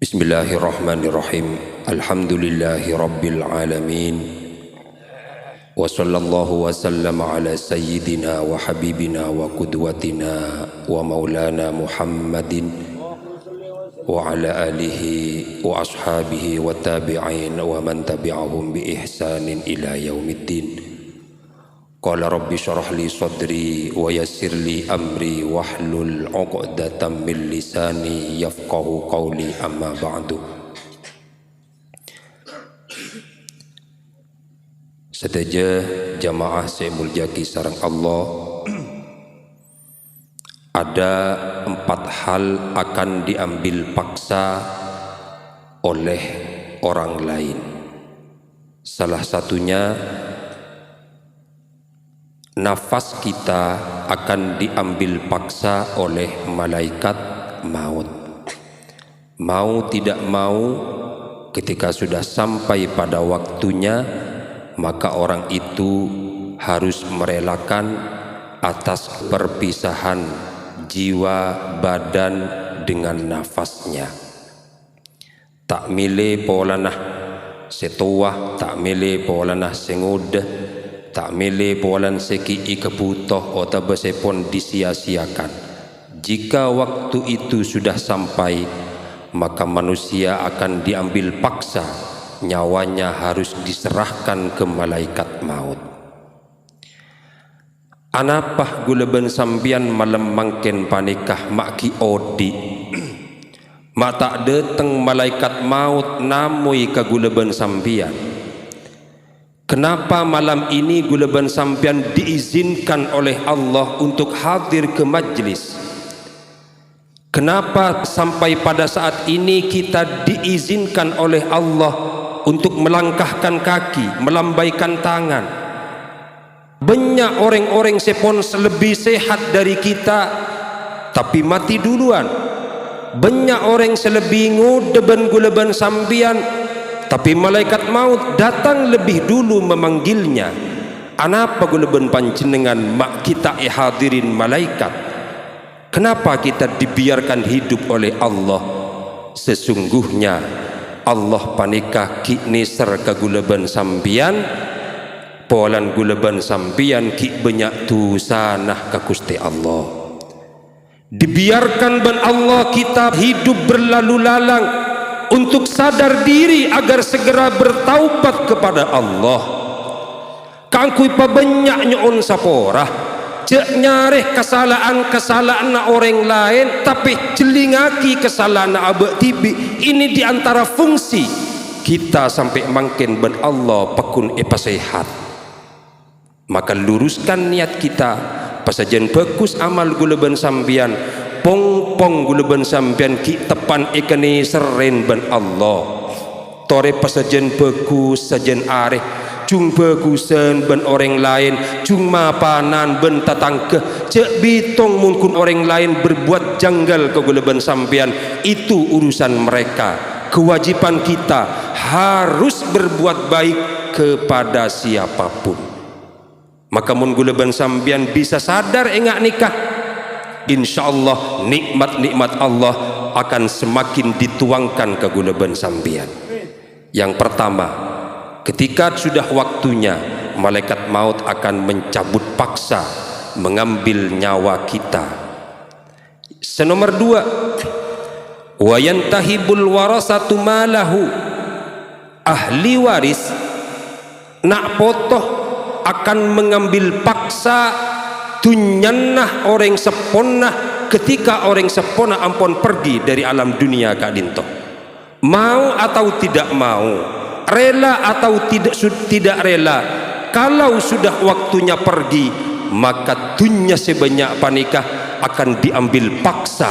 Bismillahirrahmanirrahim. Alhamdulillahi rabbil alamin. Wa sallallahu wa sallama ala sayyidina wa habibina wa qudwatina wa maulana Muhammadin wa ala alihi wa ashabihi wa tabi'in wa man tabi'ahum bi ihsanin ila yaumiddin. Qala rabbi syrah li sadri wa yassir li amri wahlul 'uqdatam min lisani yafqahu qawli, amma ba'du. Sedaja jamaah saya mulyaki sareng Allah, ada 4 hal akan diambil paksa oleh orang lain. Salah satunya, nafas kita akan diambil paksa oleh malaikat maut. Mau tidak mau, ketika sudah sampai pada waktunya, maka orang itu harus merelakan atas perpisahan jiwa badan dengan nafasnya. Tak milih polanah setuah, tak milih polanah sengudah, tak milih polan seki kebutuh atau besepon disia-siakan. Jika waktu itu sudah sampai, maka manusia akan diambil paksa, nyawanya harus diserahkan ke malaikat maut. Anapah guleben sambian malam mangken panikah maki odi mak tak deteng malaikat maut namui ke guleben sambian. Kenapa malam ini guleben sampian diizinkan oleh Allah untuk hadir ke majlis? Kenapa sampai pada saat ini kita diizinkan oleh Allah untuk melangkahkan kaki, melambaikan tangan? Banyak orang-orang sepon lebih sehat dari kita, tapi mati duluan. Banyak orang selebih ngudeben guleben sampian, tapi malaikat maut datang lebih dulu memanggilnya. Anapa guleben panjenengan mak kita hadirin malaikat? Kenapa kita dibiarkan hidup oleh Allah? Sesungguhnya Allah panikah ki niser ke guleben sampian, polan guleben sampian ki banyak tusanah ke Gusti Allah. Dibiarkan ben Allah kita hidup berlalu lalang untuk sadar diri agar segera bertaubat kepada Allah. Kangkui pa banyak nyon saporah cek nyareh kesalahan orang lain, tapi celingaki kesalahan abek tibi. Ini diantara fungsi kita sampai mangkin ben Allah pakun sehat. Maka luruskan niat kita, pasajen bagus amal guleben sambian, pong guleben sampian ki tepan ikani seren ben Allah. Tore pasajen bagus sajen areh, cung bagusan ben orang lain, cung mapanan ben tatangke, cek bitong mungkin orang lain berbuat janggal ke guleben sampian, itu urusan mereka. Kewajiban kita harus berbuat baik kepada siapapun. Maka mun guleben sampian bisa sadar engak nikah, insyaallah nikmat-nikmat Allah akan semakin dituangkan ke guleben sampian. Yang pertama, ketika sudah waktunya, malaikat maut akan mencabut paksa, mengambil nyawa kita. Senomor 2, wa yantahibul warasatu malahu, ahli waris nak potoh akan mengambil paksa tunyannah orang seponah ketika orang seponah ampun pergi dari alam dunia kak dinto. Mau atau tidak mau, rela atau tidak rela, kalau sudah waktunya pergi, maka tunya sebanyak panikah akan diambil paksa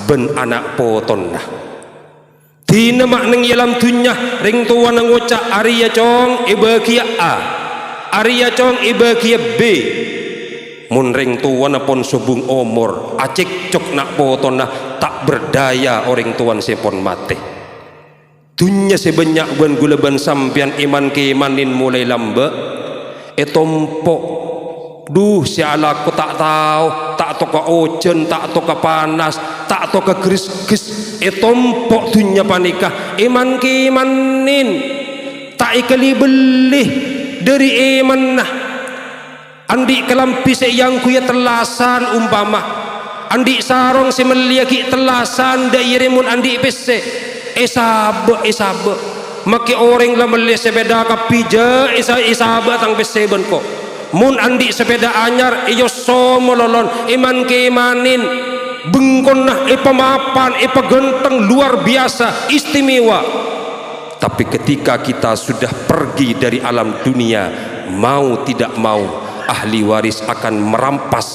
ben anak potonnah. Tina makneng yalam tunya ring tuwa nang ngocak Arya cong ibagia A, Arya cong ibagia B. Mun ring tuan pon subung omor acik cok nak potonnah tak berdaya orang tuan sepon mate. Dunya sebanyak ban gulaban sampian iman ke imanin mulai lamba, etompo Duh siala aku tak tahu, tak tahu ke ojen, tak tahu ke panas, tak tahu ke geris-geris tompok dunya panikah iman kimanin tak ikali belih dari iman nah andi kelampi yang kuya telasan umpama andi sarong si meliaki telasan dairimun andi pese esabe maki orang lah meli sepeda kapija esabe tang pese benko mun andi sepeda anyar iyo somololon iman keimanin bengkon nah pemapan genteng luar biasa istimewa. Tapi ketika kita sudah pergi dari alam dunia, mau tidak mau ahli waris akan merampas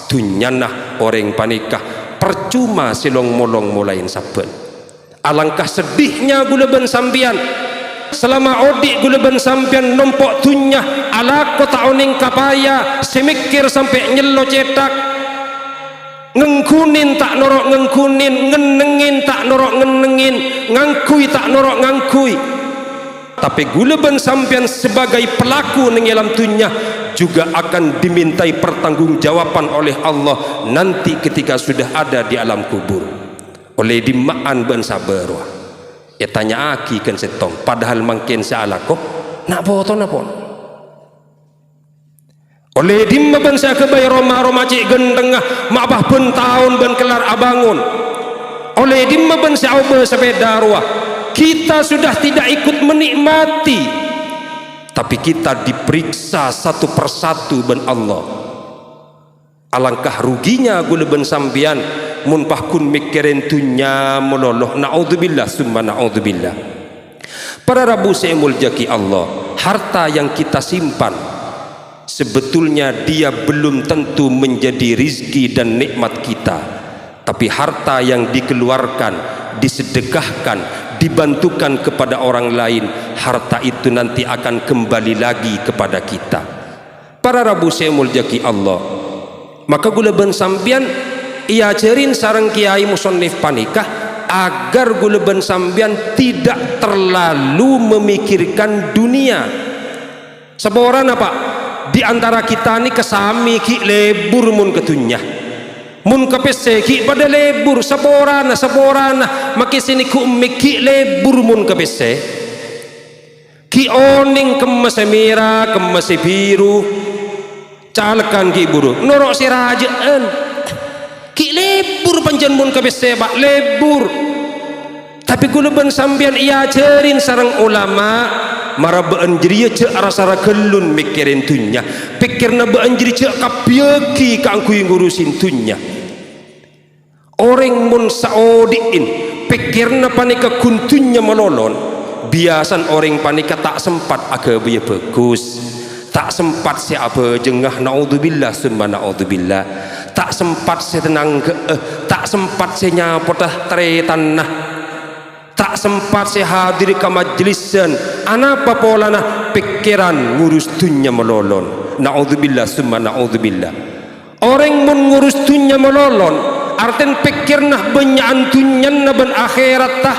dunyanah orang panikah percuma silong molong mulain saben. Alangkah sedihnya gulaban sampian selama odik gulaban sampian nompok dunya ala kota oning kapaya semikir sampai nyelo cetak ngengkunin tak norok ngengkunin, ngenengin tak norok ngenengin, ngangkui tak norok ngangkui. Tapi gulaban sampian sebagai pelaku ning alam dunya juga akan dimintai pertanggungjawaban oleh Allah nanti ketika sudah ada di alam kubur. Oleh dimaan ben sabar. Ya tanya aki kan setong padahal mangkin sealako nak foto napon. Oleh dimma ban saya kebai Roma cik gendengah mabah ben tahun ben kelar abangun. Oleh dimma ban saya oba sepeda ruah kita sudah tidak ikut menikmati tapi kita diperiksa satu persatu ben Allah. Alangkah ruginya gula ben sambian mun pahkun mikirin dunya meloloh naudzubillah summa naudzubillah. Para rabu seemul jaki Allah harta yang kita simpan sebetulnya dia belum tentu menjadi rizki dan nikmat kita, tapi harta yang dikeluarkan, disedekahkan, dibantukan kepada orang lain, harta itu nanti akan kembali lagi kepada kita. Para rabu seemul jaki Allah, maka gula ben sampian ia cerin sarang kiai musonif panikah agar gula ben sampian tidak terlalu memikirkan dunia. Seborang apa? Di antara kita ni kesami ki lebur mun ketunya mun kepese ki pada lebur saborana maki sini ku miki lebur mun kepese ki oning kemas merah kemas biru calekan ki buru norok si rajaan ki lebur panjen mun kepese bak lebur. Tapi kulaban sambian ia cerin sarang ulama mara beanjri ce arasara kelun mikirin dunya pikirna beanjri ce kapieki kangkui ngurusin dunya orang mun saodiin pikirna panika kuntunya melolon biasan orang panika tak sempat aga biya bagus tak sempat si apa jengah naudzubillah summa naudzubillah tak sempat si tenang tak sempat si nyapotah tere tanah tak sempat saya hadir ke majlisan anapa polana pikiran ngurus dunya melolon naudzubillah summa naudzubillah. Orang mun ngurus dunya melolon arten pikirna benyaan dunya ben akhirat tah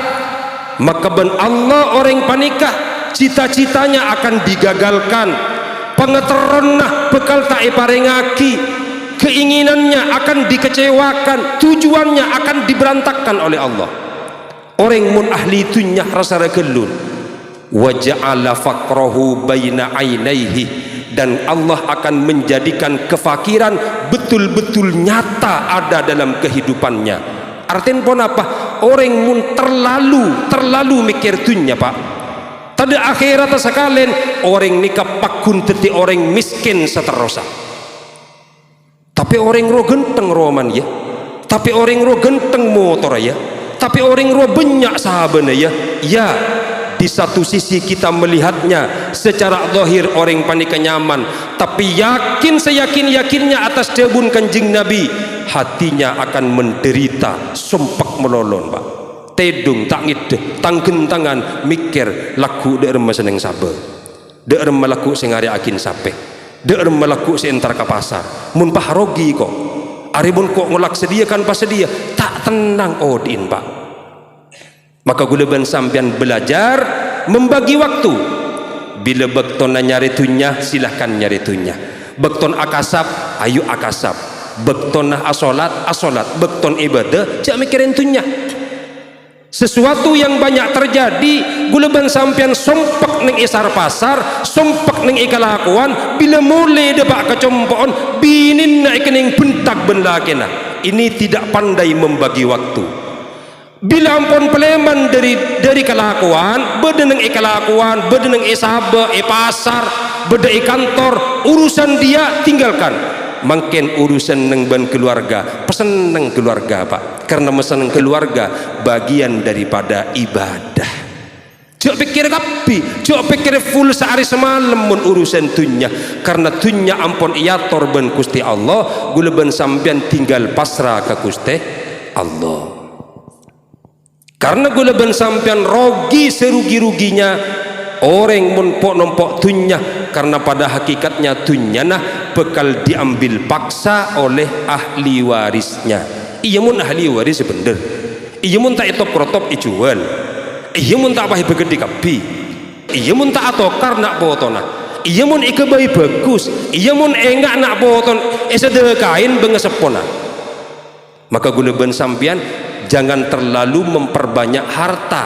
maka ben Allah orang panikah cita-citanya akan digagalkan pengeteronnah bekal tak iparengaki keinginannya akan dikecewakan tujuannya akan diberantakan oleh Allah. Orang mun ahli dunya rasa gelun wa ja'ala faqrahu baina ainaihi dan Allah akan menjadikan kefakiran betul-betul nyata ada dalam kehidupannya. Artinya pun apa? Orang mun terlalu mikir dunya pak tadi akhirat sekalian orang nikah pakun teti orang miskin seterusnya. Tapi orang ro genteng roman ya tapi orang ro genteng motor ya tapi orang roh banyak sahabatnya ya di satu sisi kita melihatnya secara zahir orang panika nyaman tapi seyakinnya atas debun kanjeng Nabi hatinya akan menderita sompak melolon pak tedung tak ngide tanggen tangan mikir laku de remah seneng sabar de remah laku sing ari akin sape de remah laku sing entar ka pasar mun paharogi kok aribun kok ngelak sediakan pas sedia tak tenang odin pak. Maka gulaban sampian belajar membagi waktu bila bektona nyari tunya silahkan nyari tunya bekton akasab ayu akasab, bekton asolat bekton ibadah jak mikirin tunya. Sesuatu yang banyak terjadi guleban sampean sompak neng isar pasar, sompak neng ikalakuan, bila mulai debak kecompoon binin na ikening bentak benlakena. Ini tidak pandai membagi waktu. Bila ampun peleman dari kelakuan, beda neng ikalakuan, beda neng isabe, pasar, beda kantor, urusan dia tinggalkan. Makin urusan neng ban keluarga, pesen neng keluarga Pak, karena mesen neng keluarga bagian daripada ibadah. Jok pikir kapi, jok pikir full sehari semalam mun urusan dunya, karena dunya ampun iator ben Gusti Allah, gula ben sampean tinggal pasrah ke Gusti Allah. Karena gula ben sampean rogi serugi-ruginya orang mun pok nompok dunya, karena pada hakikatnya dunya nah bekal diambil paksa oleh ahli warisnya. Iya mun ahli waris bener, iya mun tak etop krotop ijual, iya mun tak pahi begedi kapi, iya mun tak atokar nak botona, iya mun ike bayi bagus, iya mun enggak nak boton kain bengesepona. Maka guleben sampian jangan terlalu memperbanyak harta.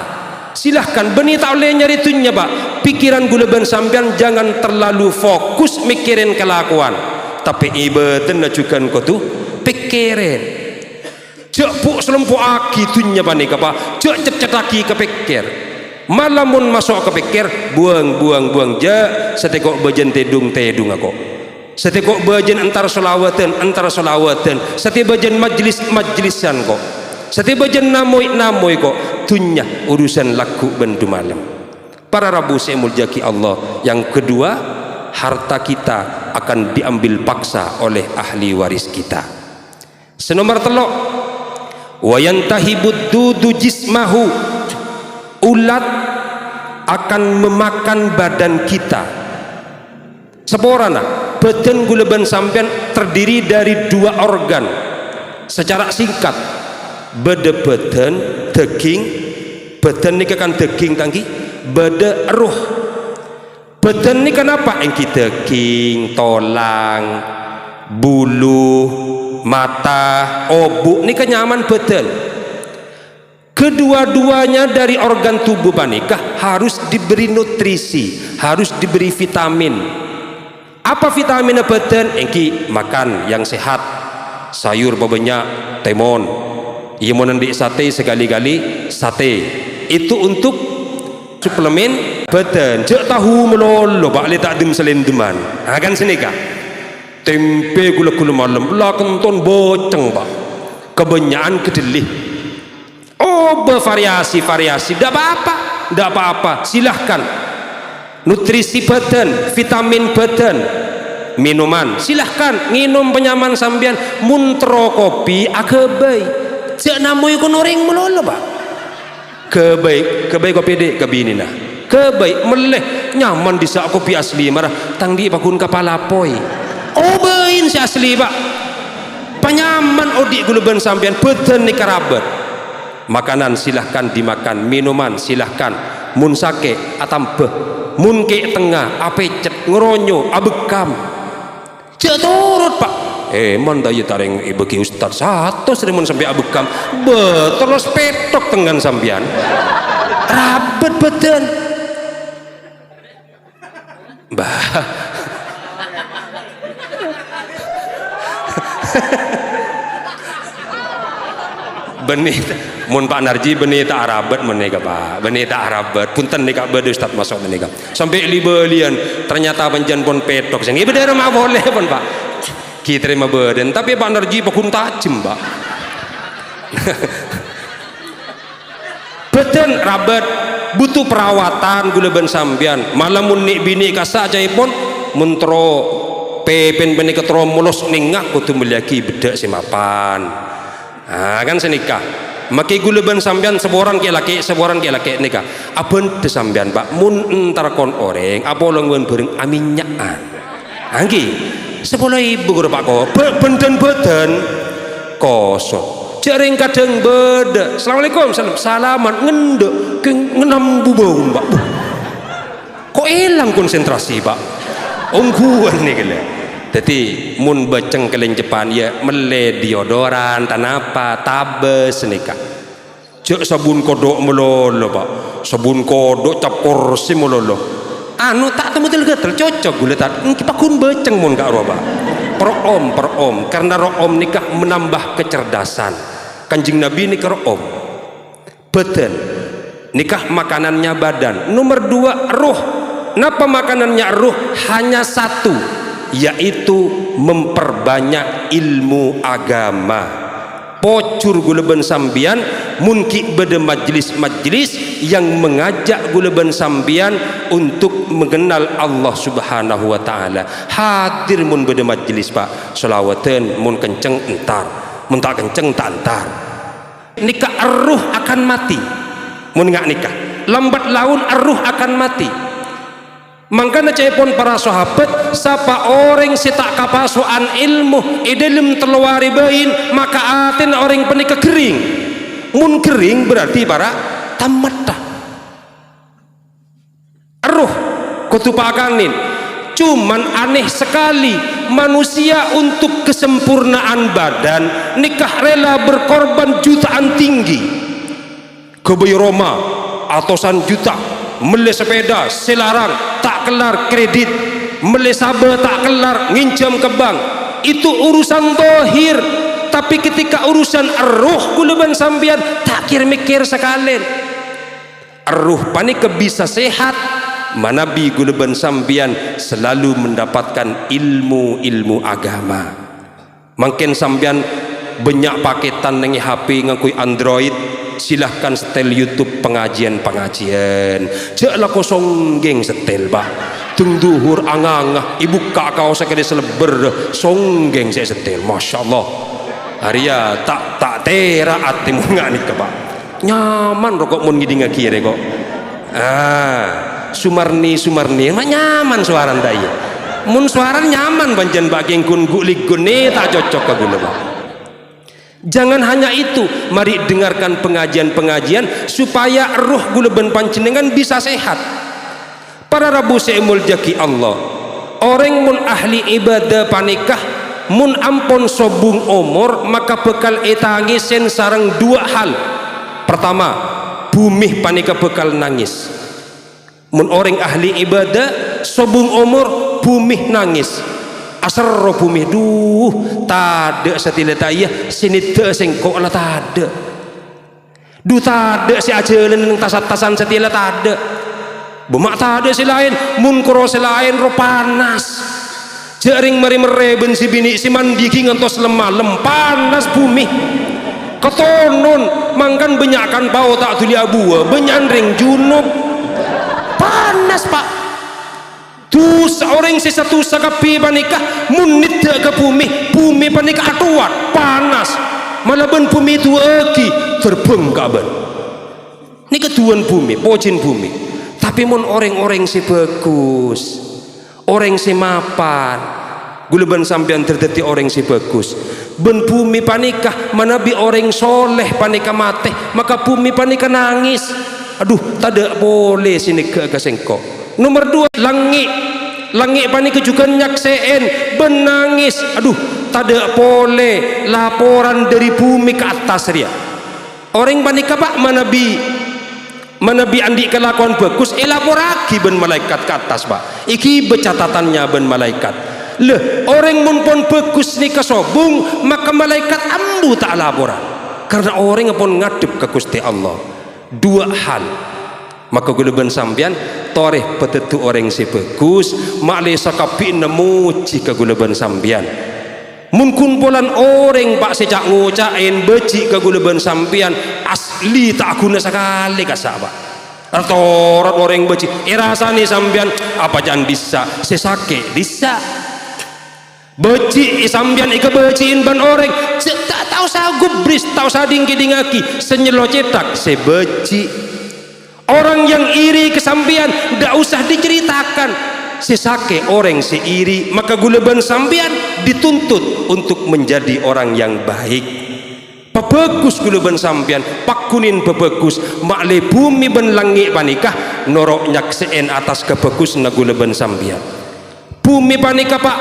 Silahkan benih tak oleh nyari tunya Pak, pikiran guleben sampean jangan terlalu fokus mikirin kelakuan, tapi ibadah juga kau tuh pikirin. Jok puk selempuk aki tunya panika Pak, jok cecetaki kepikir, malamun masuk kepikir buang ja setekok bajen tedung aku, setekok bajen antar solawatan, setekok bajen majlisan kok, setekok bajen namoy kok. Tunya urusan laku bendu malam. Para Rabu saya muljaki Allah. Yang kedua, harta kita akan diambil paksa oleh ahli waris kita. Senomor telok, wayantahibud dudu jismahu, ulat akan memakan badan kita. Seporana badan guleban sampean terdiri dari dua organ. Secara singkat, beda badan daging, badan ini kan daging tangki, beda ruh. Badan ini kenapa? Engki daging, tolang, bulu, mata, obuk, ini kenyaman badan. Kedua-duanya dari organ tubuh panikah harus diberi nutrisi, harus diberi vitamin. Apa vitamin badan? Engki makan yang sehat, sayur banyak, temon. Ia mau nanti sate sekali-kali sate, itu untuk suplemen badan. Jek tahu melolo Pak le tak dem selendeman. Kan sini Kak. Tempe gula-gula malam, lah kenton boceng Pak. Kebanyakan kedelai. Oh, bervariasi, tidak apa-apa. Silahkan. Nutrisi badan, vitamin badan, minuman. Silahkan minum penyaman sambian, muntro kopi akebai. Cek namoy ko noring melolo Pak. Kebaik kopi dek kebini nah. Kebaik meleh nyaman di sak kopi asli marah tangdi pakun kepala poi. Obain si asli Pak. Panyaman odik guluban sampean badan ni karabat. Makanan silahkan dimakan, minuman silahkan. Mun sake atambeh, mun ke tengah, apecet, ngeronyo, abekam. Cek turut Pak. Manda ya tareng bagi ustaz satu serimun sampai abekam terus petok tengan sampian rapat badan bah benih mun Pak Narji benih tak arabat menika Pak, benih tak arabat punten nika bade ustaz masuk menika sampai libelian ternyata panjen pun petok sing ieu bener mah boleh pun Pak kita terima badan, tapi Pak Narji pakun tajam Pak. Badan rabat butuh perawatan guleban sambian. Malamun nik bini kasa pun mentro pepen beni ketro mulos ningak kudu meliaki bedak simapan. Kan senikah. Maki guleban sambian seborang ke laki nikah. Abon de sambian Pak mun entar kon oreng apa longwen bareng aminyaan. Anggi 10.000 guru Pak kok benden badan kosong jaring kadang beda. Assalamualaikum salaman ngendek ngenam bubung Pak. Kok hilang konsentrasi Pak ongguan nih gila Jadi mun beceng keleng Jepang ya mele deodoran tanapa tabes nikah. Cek sabun kodok melolo pak, sabun kodok cap kursi melolo. Anu tak temu gatel cocok gula tak. Kita kun beceng mun kak roba. Perom karena room nikah menambah kecerdasan. Kanjeng Nabi nikah room. Beten nikah makanannya badan. Nomor 2 ruh. Napa makanannya ruh? Hanya satu, yaitu memperbanyak ilmu agama. Pocur guleben sambian munki bede majlis-majlis yang mengajak guleben sambian untuk mengenal Allah Subhanahu wa taala. Hadir mun bede majlis Pak, selawatan mun kenceng entar, mun tak kenceng tak entar. Nikah ruh akan mati. Mun ngak nikah, lambat laun ruh akan mati. Mangkana cepon para sahabat, sapa orang si tak kapasuan ilmu idalim teluari bain, maka aten orang penikah kering. Mun kering berarti para tamat dah. Ruh kutupakanin. Cuman aneh sekali manusia untuk kesempurnaan badan nikah rela berkorban jutaan tinggi. Kebayi Roma atusan juta, mele sepeda selarang tak kelar kredit, mele sabar tak kelar nginjam ke bank. Itu urusan dohir, tapi ketika urusan ruh guluban sambian tak mikir sekalian. Ruh panik bisa sehat, manabi guluban sambian selalu mendapatkan ilmu agama. Makin sambian banyak paketan nengi HP ngakui Android, silahkan setel YouTube pengajian jaklah kosong geng setel Pak tungduhur angangah ibu kakau sekali seleber songgeng saya setel, Masya Allah Arya tak tera atimu nggak nih Pak, nyaman rokok mun ngiding kiri kok. Sumarni mak nyaman suaran daya, mun suaran nyaman banjan bagian kun gulik gune tak cocok ke gula Pak. Jangan hanya itu, mari dengarkan pengajian-pengajian supaya ruh guleben panjenengan bisa sehat. Para Rabu seemul jaki Allah, orang mun ahli ibadah panikah, mun ampon sobung umur, maka bekal etangi sen sarang 2 hal. Pertama, bumi panikah bekal nangis. Mun orang ahli ibadah sobung umur, bumi nangis. Asar bumi tada setile tayah sini te sengkok lah tada tada si ajalan tasan setile tada bumak tada si lain mun koro si lain ro panas jaring mari mereben si bini si mandi ngantos lemah panas bumi ketonon mangkan benyakan bau tak tuli abu benyandring junub panas Pak. Tu seorang sesatu sakapi panikah munit ke bumi panikah atuat panas malah ben bumi itu eki terbang kaban ini ketuan bumi pocin bumi. Tapi mun orang-orang si bagus, orang si mapan guluban sampean terjadi orang si bagus ben bumi panikah manabi orang soleh panikah mate maka bumi panikah nangis. Aduh tak boleh sini ke sengkok. Nomor 2, langit panik juga nyakseen benangis. Aduh tak boleh laporan dari bumi ke atas dia. Orang panik apa manabi andi kelakuan bagus lapor lagi ben malaikat ke atas Pak. Iki becatatannya ben malaikat. Orang mun pun bagus ni kesobung maka malaikat ambu tak laporan. Karena orang pun ngadep ke Gusti Allah. 2 hal. Maka guluban sambian toreh petetu orang si bagus makle sakapi nemuci ke guluban sambian mun kumpulan orang Pak secak ngucain beci ke guluban sambian asli tak guna sekali kasah Pak torot orang beci rasani sambian apa jangan bisa sesake bisa beci sambian ika beciin ban orang tak tahu saya gubris tahu saya dingki-dingaki senyelo cetak sebeci. Orang yang iri kesambian tidak usah diceritakan sesake orang seiri maka gulaban sambian dituntut untuk menjadi orang yang baik. Pebagus gulaban sambian pakunin pebagus makle bumi ben langit panikah norok nyakseen atas kebagus na gulaban sambian bumi panikah Pak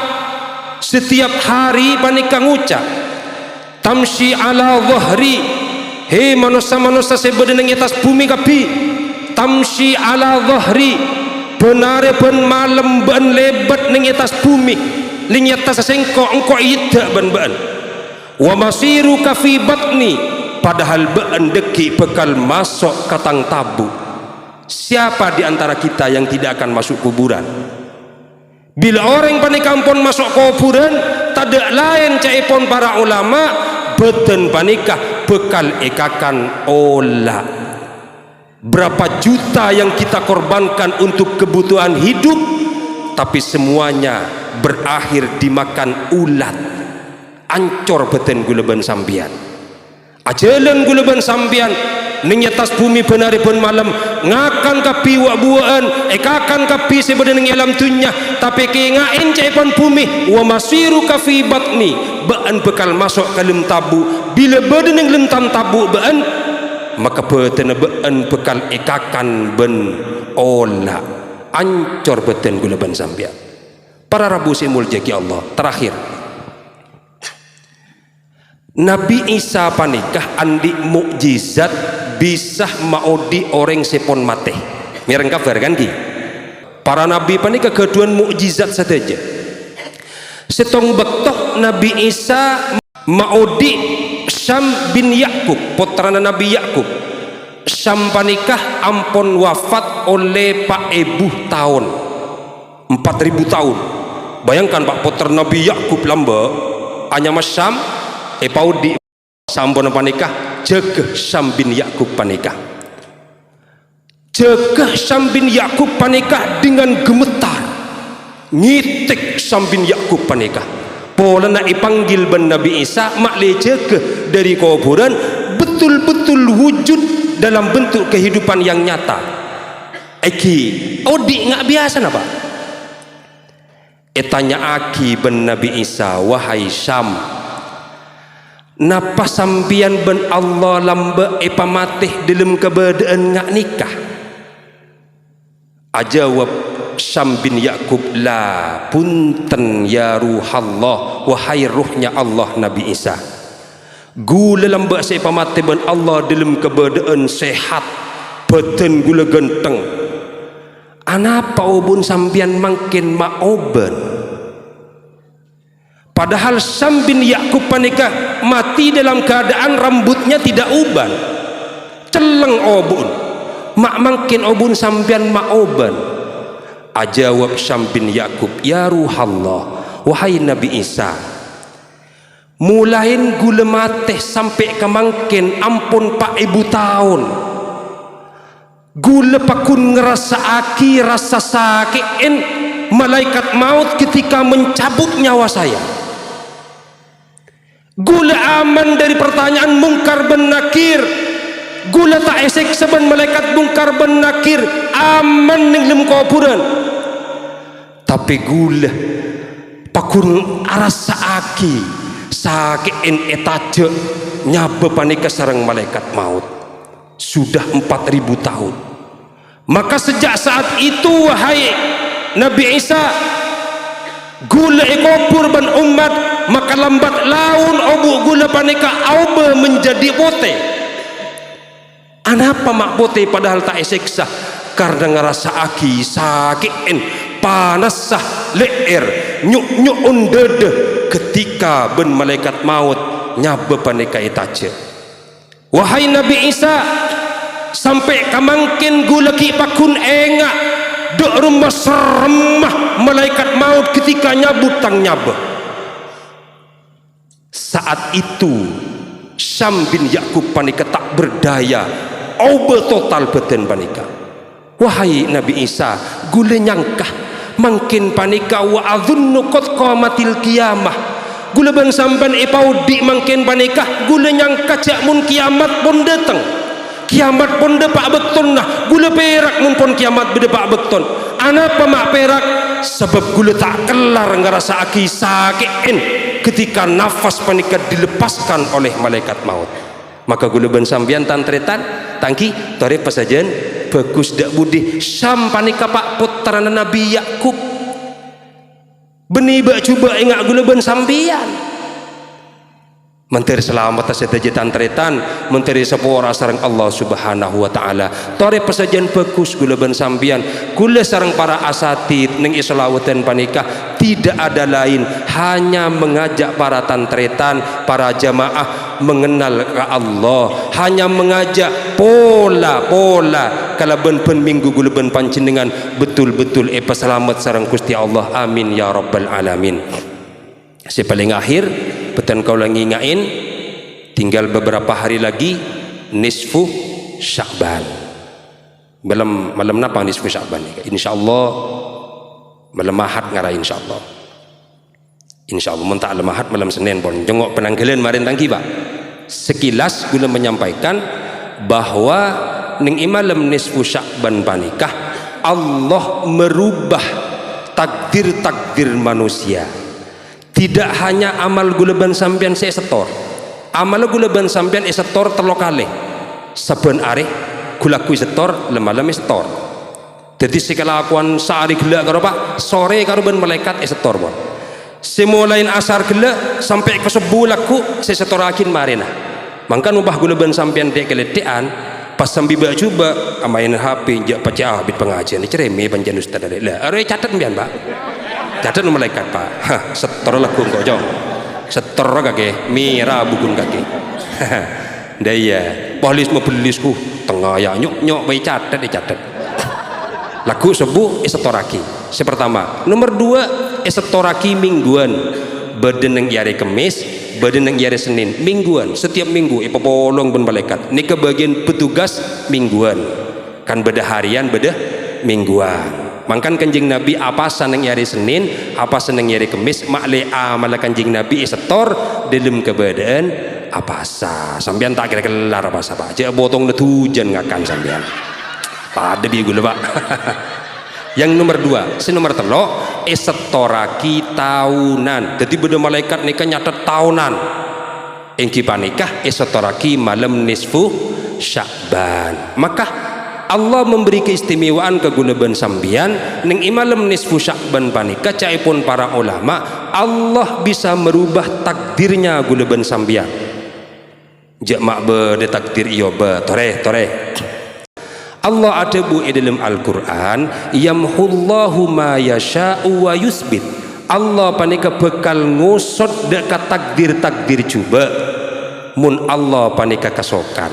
setiap hari panika ngucap tamshi ala dhahri, hei manusia-manusia sebedeneng atas bumi kapi, tamshi ala dhahri, benare ben malam ben lebat ning atas bumi, ning atas sengko engko ida ben wa masiru kafi batni, padahal ben deki bekal masuk katang tabu. Siapa di antara kita yang tidak akan masuk kuburan? Bila orang panikampun masuk kuburan, tak lain caipun para ulama beten panikah bekal ekakan olah. Berapa juta yang kita korbankan untuk kebutuhan hidup, tapi semuanya berakhir dimakan ulat. Ancor beten guleban sambian, ajelan guleban sambian ning atas bumi benari pun malam ngakan kapi wak buaan ekakan kapi sebedeneng alam dunya, tapi kengain caipan bumi wa masiru kafi batni, baan bekal masuk ke lem tabu. Bila bedeneng lentan tabu baan, maka beten baan bekal ekakan ben ola. Ancor beten guleban sambian. Para rabu simul jaki Allah. Terakhir, Nabi Isa panikah andi mukjizat bisa maudi orang sepon mate. Mireng kabar kan ki? Para nabi panikah keduan mukjizat saja. Setong bektoh Nabi Isa maudi Syam bin Yakub, putrana Nabi Yakub. Syam panikah ampun wafat oleh Pak Ebuh tahun 4000 tahun. Bayangkan Pak putra Nabi Yakub lamba hanya mas Syam paudi sampun panikah jegeh Syam bin Yakub panikah. Jegeh Syam bin Yakub panikah dengan gemetar ngitik Syam bin Yakub panikah. Pola nak dipanggil ben Nabi Isa makle jegeh dari kuburan betul-betul wujud dalam bentuk kehidupan yang nyata. Eki odi ngak biasa napa? Tanya aki ben Nabi Isa, wahai Syam, napa sampian ben Allah lamba epamatih dalam keberadaan ngak nikah? Ajawab Syam bin Yakub, la punten ya ruhallah, wahai ruhnya Allah Nabi Isa, gula lamba epamatih ben Allah dalam keberadaan sehat, beten gula genteng. Anapa obun sampian makin maoben? Padahal Syam bin Yakub panikah mati dalam keadaan rambutnya tidak uban, celeng obun, mak makin obun sampian mak oban. Ajawab Syam bin Yakub, ya ruhallah, wahai Nabi Isa, mulain gula mateh sampai ke makin ampun 4000 tahun, gula pakun ngerasa aki rasa sakitin malaikat maut ketika mencabut nyawa saya. Gula aman dari pertanyaan mungkar ben nakir, gula tak esek seben malaikat mungkar ben nakir, aman ning lem kuburan. Tapi gula pakun rasa aki sakitin etaje nyabe panika sareng malaikat maut sudah 4000 tahun. Maka sejak saat itu wahai Nabi Isa, gula ekopur ban umat, maka lambat laun obu gula panika aube menjadi pote. Anapa mak pote padahal tak eseksa? Karena ngerasa aki sakitin panas sah leer nyuk undede ketika ben malaikat maut nyabe panika etaje. Wahai Nabi Isa, sampai kamangkin gula ki pakun engak dek rumah seremah malaikat maut ketika nyabut tang nyabe. Saat itu Syam bin Yakub panika tak berdaya, obe total beten panika. Wahai Nabi Isa, gula nyangkah mungkin panika wa adzunnu qad qamatil qiyamah, gula ban sampan epaudi mungkin panika gula nyangka cak mun kiamat pun datang. Kiamat pun depak beton nah, gula perak mun pun kiamat bedepak beton. Anapa mak perak? Sebab gula tak kelar ngerasa aki sakitin ketika nafas panika dilepaskan oleh malaikat maut. Maka gula ben sambian tantretan tangki tore pasajen bagus dak budi Syam panika pak putra Nabi Yakub beni bak cuba ingat gula ben sambian menteri selamat sedajetan tretan menteri sepora sareng Allah Subhanahu wa taala tore pesajian bagus gula ben sambian kula sareng para asatid ning isolawatan panikah tidak ada lain hanya mengajak para tantretan para jamaah mengenal ke Allah, hanya mengajak pola-pola kalau ben minggu gula ben panjenengan betul-betul selamat sareng Gusti Allah, amin ya rabbal alamin. Si paling akhir beten kau lagi ngain tinggal beberapa hari lagi nisfu Sya'ban. Malam napa nisfu Sya'ban? Insyaallah malam Ahad ngarai insyaallah. Insyaallah mun tak Ahad malam Senin pun jengok penanggalan marin tangki Pak. Sekilas gula menyampaikan bahwa ning malam nisfu Sya'ban panikah Allah merubah takdir-takdir manusia. Tidak hanya amal guleban sampean saya setor, amal guleban sampean setor telo kalih saben areh gulaku setor lemalam setor. Jadi sekalakuan sehari gelak karo Pak sore karo ben malaikat setor pun semulain asar gelak sampai ke subuh laku saya setorakin marina mangkan ubah guleban sampean dek keletean pas sambil baca coba amain HP jak baca habis pengajian cereme panjen ustaz ada lah are catat mbian Pak catat malaikat Pak setor lagu kok jong setor kake mira bukun kake daya polis mobilisku tengah ya nyok bayi catat dicatat lagu sebuh setoraki sepertama nomor 2 setoraki mingguan badan yang hari Kemis badan yang hari Senin mingguan setiap minggu polong pun malaikat ini ke bagian petugas mingguan kan beda harian beda mingguan. Mangkan kanjeng Nabi apa seneng hari Senin apa seneng hari Kemis makle amal kanjeng Nabi setor dalam keberadaan apa sah sampean tak kira kelar apa sah Pak aja botong letujan ngakan sampean pada dia gula Pak. Yang nomor 2 si nomor 3 setoraki tahunan jadi beda malaikat nikah nyatet tahunan engki panikah setoraki malam nisfu Sya'ban maka Allah memberi keistimewaan ke guleban sambian ning malam nisfu Sya'ban panika caipun para ulama Allah bisa merubah takdirnya guleban sambian jak mak bede takdir iyo be tore Allah ada bu dalam Al-Qur'an yamhullahu ma yasha'u wa yusbit Allah panika bekal ngusut dekat takdir coba mun Allah panika kasokan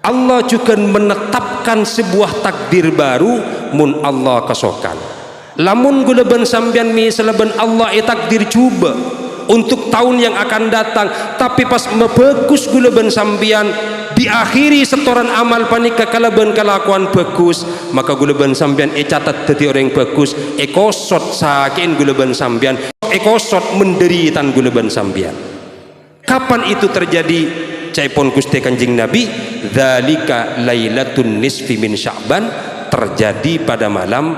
Allah juga menetapkan sebuah takdir baru mun Allah kasokan lamun guleban sambian misalaban Allah takdir coba untuk tahun yang akan datang tapi pas bagus guleban sambian diakhiri setoran amal panika kalaban kelakuan bagus maka guleban sambian catat dadi orang bagus ekosot saking guleban sambian ekosot menderitan guleban sambian. Kapan itu terjadi? Caipun Gusti Kanjeng Nabi dzalika lailatun nisfi min Sya'ban terjadi pada malam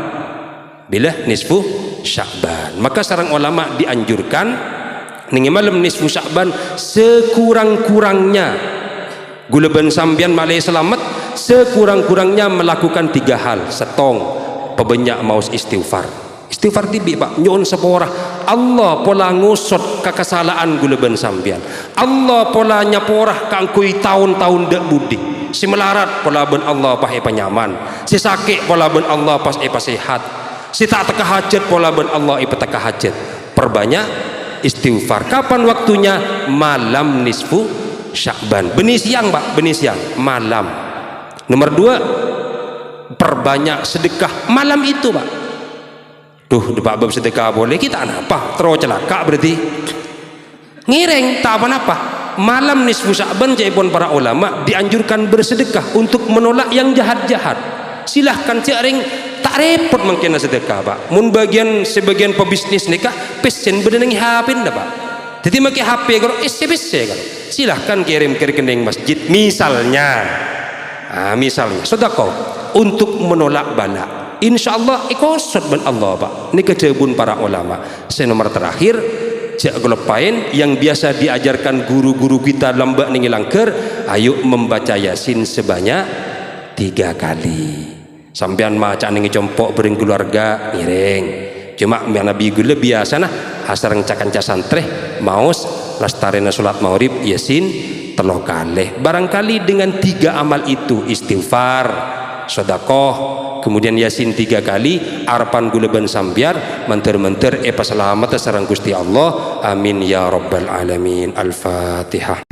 bila nisfu Sya'ban. Maka sareng ulama dianjurkan ning malam nisfu Sya'ban sekurang-kurangnya guleban sambian malih selamat sekurang-kurangnya melakukan 3 hal setong pebanyak maus istighfar tibi Pak nyon sepora Allah pola ngusut ke kesalahan guleban sambian Allah pola nyaporah kangkui tahun-tahun dak budi si melarat pola ben Allah pas penyaman si sakit pola ben Allah pas sehat si tak teka hajat pola ben Allah teka hajat perbanyak istighfar. Kapan waktunya? Malam nisfu Sya'ban benih siang Pak benih siang malam. Nomor 2 perbanyak sedekah malam itu Pak. Duh, Pak bab sedekah boleh kita apa? Terus celaka berarti. Ngireng tak apa-apa. Malam nisfu Sya'ban jaipun para ulama dianjurkan bersedekah untuk menolak yang jahat-jahat. Silahkan ciaring tak repot mungkin sedekah Pak. Mun sebagian pebisnis nikah pesen bedeneng HP ndak Pak. Jadi make HP kalau SCPC kalau. Silahkan kirim ke rekening masjid misalnya. Misalnya sedekah untuk menolak bala. Insyaallah ikosot ben Allah Pak. Ini kejebun para ulama. Nomor terakhir jak gelepain yang biasa diajarkan guru-guru kita lambak ning langker, ayo membaca Yasin sebanyak 3 kali. Sampean maca ning compok bering keluarga ngiring. cuma Nabi gula biasa nah hasareng cakanca santreh maus lastarena salat maghrib yasin 3 kali. Barangkali dengan 3 amal itu, istighfar, sedekah, kemudian yasin 3 kali, arpan guleban sambiar menter-menter selamat sareng Gusti Allah. Amin ya rabbal alamin. Al-Fatihah.